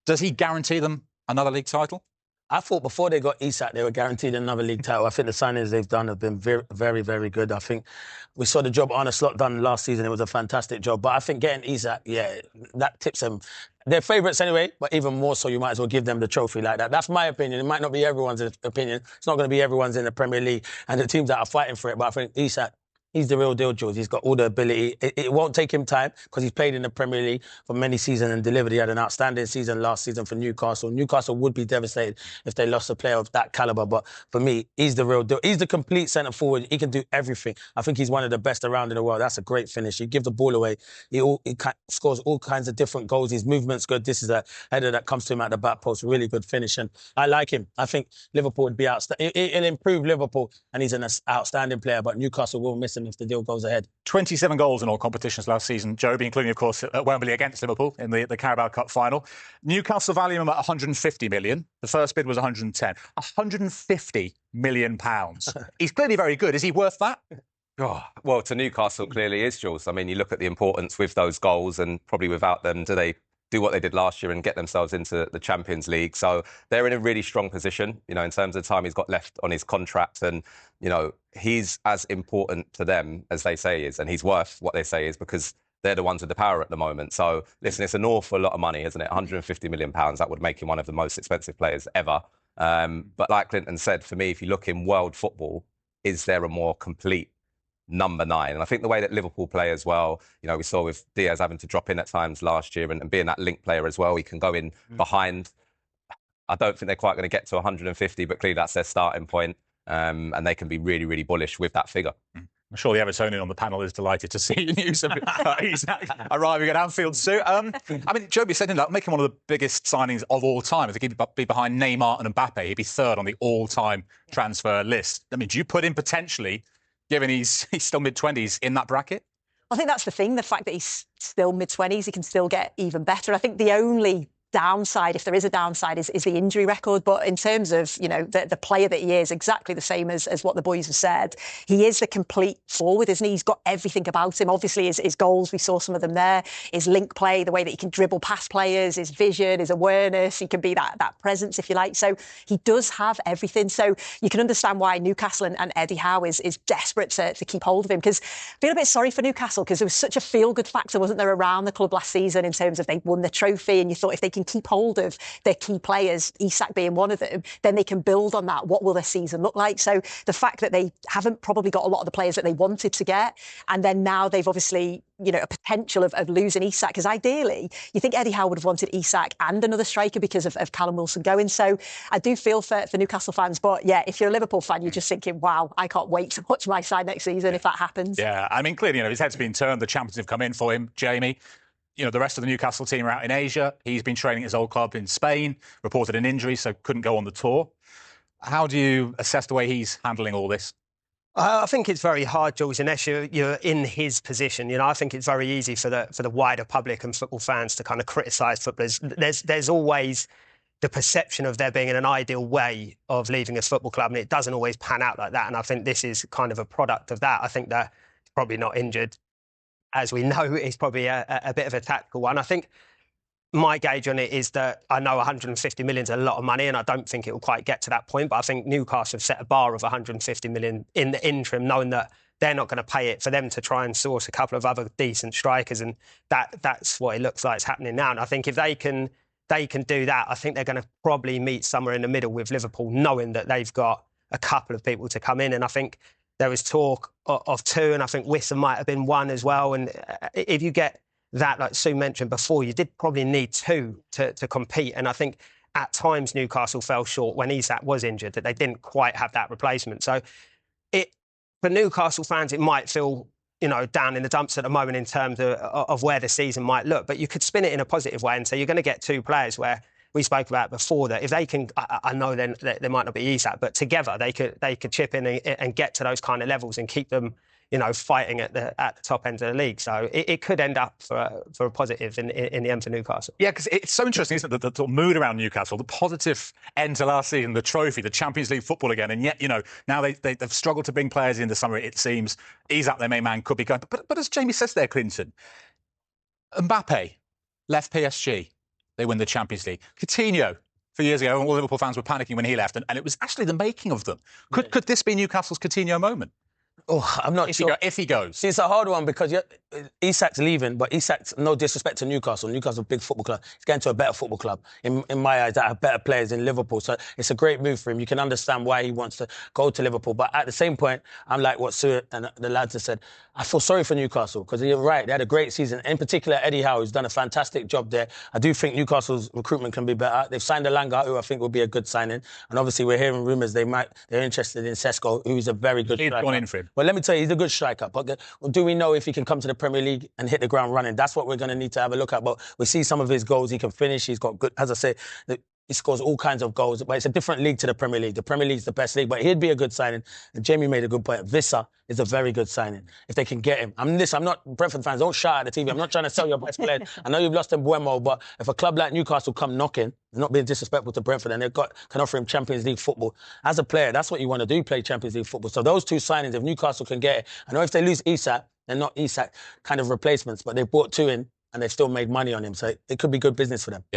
Does he guarantee them another league title? I thought before they got Isak, they were guaranteed another league title. I think the signings they've done have been very, very, very good. I think we saw the job Arne Slot done last season. It was a fantastic job. But I think getting Isak, yeah, that tips them. They're favourites anyway, but even more so, you might as well give them the trophy like that. That's my opinion. It might not be everyone's opinion. It's not going to be everyone's in the Premier League and the teams that are fighting for it. But I think Isak, he's the real deal, Jules. He's got all the ability. It won't take him time because he's played in the Premier League for many seasons and delivered. He had an outstanding season last season for Newcastle. Newcastle would be devastated if they lost a player of that calibre. But for me, he's the real deal. He's the complete centre forward. He can do everything. I think he's one of the best around in the world. That's a great finish. He gives the ball away. He scores all kinds of different goals. His movement's good. This is a header that comes to him at the back post. Really good finish. And I like him. I think Liverpool would be outstanding. It'll improve Liverpool and he's an outstanding player. But Newcastle will miss him if the deal goes ahead. 27 goals in all competitions last season, Joby, including, of course, at Wembley against Liverpool in the Carabao Cup final. Newcastle value him at 150 million. The first bid was 110. 150 million pounds. He's clearly very good. Is he worth that? Oh, well, to Newcastle, clearly is, Jules. I mean, you look at the importance with those goals and probably without them, do they do what they did last year and get themselves into the Champions League? So they're in a really strong position, you know, in terms of the time he's got left on his contract. And, you know, he's as important to them as they say he is. And he's worth what they say he is because they're the ones with the power at the moment. So, listen, it's an awful lot of money, isn't it? £150 million. That would make him one of the most expensive players ever. But like Clinton said, for me, if you look in world football, is there a more complete number 9? And I think the way that Liverpool play as well, you know, we saw with Diaz having to drop in at times last year and being that link player as well, he can go in behind. I don't think they're quite going to get to 150, but clearly that's their starting point. And they can be really, really bullish with that figure. I'm sure the Evertonian on the panel is delighted to see news of Isak arriving at Anfield soon. I mean, Joby said that making one of the biggest signings of all time. I think he'd be behind Neymar and Mbappe. He'd be third on the all-time transfer list. I mean, do you put him potentially, given he's still mid-20s, in that bracket? I think that's the thing, the fact that he's still mid-20s, he can still get even better. I think the only downside, if there is a downside, is the injury record. But in terms of, you know, the player that he is, exactly the same as what the boys have said, he is the complete forward, isn't he? He's got everything about him. Obviously, his goals, we saw some of them there, his link play, the way that he can dribble past players, his vision, his awareness, he can be that presence, if you like. So he does have everything. So you can understand why Newcastle and Eddie Howe is desperate to keep hold of him, because I feel a bit sorry for Newcastle, because there was such a feel-good factor, wasn't there, around the club last season in terms of they won the trophy, and you thought if they can keep hold of their key players, Isak being one of them, then they can build on that. What will their season look like? So the fact that they haven't probably got a lot of the players that they wanted to get, and then now they've obviously, you know, a potential of losing Isak, because ideally you think Eddie Howe would have wanted Isak and another striker because of Callum Wilson going. So I do feel for Newcastle fans, but yeah, if you're a Liverpool fan, you're just thinking, wow, I can't wait to watch my side next season if that happens. Yeah, I mean, clearly, you know, his head's been turned. The champions have come in for him, Jamie. You know, the rest of the Newcastle team are out in Asia. He's been training at his old club in Spain, reported an injury, so couldn't go on the tour. How do you assess the way he's handling all this? I think it's very hard, Jules, unless you're in his position. You know, I think it's very easy for the wider public and football fans to kind of criticise footballers. There's always the perception of there being an ideal way of leaving a football club, and it doesn't always pan out like that. And I think this is kind of a product of that. I think that he's probably not injured. As we know, it's probably a bit of a tactical one. I think my gauge on it is that I know 150 million is a lot of money, and I don't think it will quite get to that point. But I think Newcastle have set a bar of 150 million in the interim, knowing that they're not going to pay it for them to try and source a couple of other decent strikers, and that's what it looks like is happening now. And I think if they can do that, I think they're going to probably meet somewhere in the middle with Liverpool, knowing that they've got a couple of people to come in. And I think there was talk of 2, and I think Wissam might have been 1 as well. And if you get that, like Sue mentioned before, you did probably need 2 to compete. And I think at times Newcastle fell short when Isak was injured, that they didn't quite have that replacement. So for Newcastle fans, it might feel, you know, down in the dumps at the moment in terms of where the season might look. But you could spin it in a positive way and say you're going to get 2 players where we spoke about before, that if they can, I know then there might not be Isak, but together they could chip in and get to those kind of levels and keep them, you know, fighting at the top end of the league. So it could end up for a positive in the end for Newcastle. Yeah, because it's so interesting, isn't it, the sort of mood around Newcastle, the positive end to last season, the trophy, the Champions League football again, and yet, you know, now they've struggled to bring players in the summer, it seems. Isak, their main man, could be going. But as Jamie says there, Clinton, Mbappe left PSG. they win the Champions League. Coutinho, a few years ago, all Liverpool fans were panicking when he left, and it was actually the making of them. Could this be Newcastle's Coutinho moment? Oh, I'm not sure. If he goes. See, it's a hard one because Isak's leaving, but Isak's no disrespect to Newcastle. Newcastle's a big football club. He's going to a better football club, in my eyes, that have better players in Liverpool. So it's a great move for him. You can understand why he wants to go to Liverpool. But at the same point, I'm like what Sue and the lads have said. I feel sorry for Newcastle because you're right. They had a great season. In particular, Eddie Howe, who's done a fantastic job there. I do think Newcastle's recruitment can be better. They've signed Alanga, who I think will be a good signing. And obviously, we're hearing rumours they're interested in Sesko, who's a very good striker. He's gone in for him. Well, let me tell you, he's a good striker. But do we know if he can come to the Premier League and hit the ground running? That's what we're going to need to have a look at. But we see some of his goals. He can finish. He's got good, as I say, he scores all kinds of goals. But it's a different league to the Premier League. The Premier League's the best league. But he'd be a good signing. And Jamie made a good point. Vissa is a very good signing. If they can get him. I'm not Brentford fans. Don't shout at the TV. I'm not trying to sell your best player. I know you've lost Mbuemo, but if a club like Newcastle come knocking, not being disrespectful to Brentford, and can offer him Champions League football. As a player, that's what you want to do, play Champions League football. So those two signings, if Newcastle can get it, I know if they lose Isak, they're not Isak kind of replacements, but they've brought two in and they've still made money on him. So it could be good business for them. Yeah.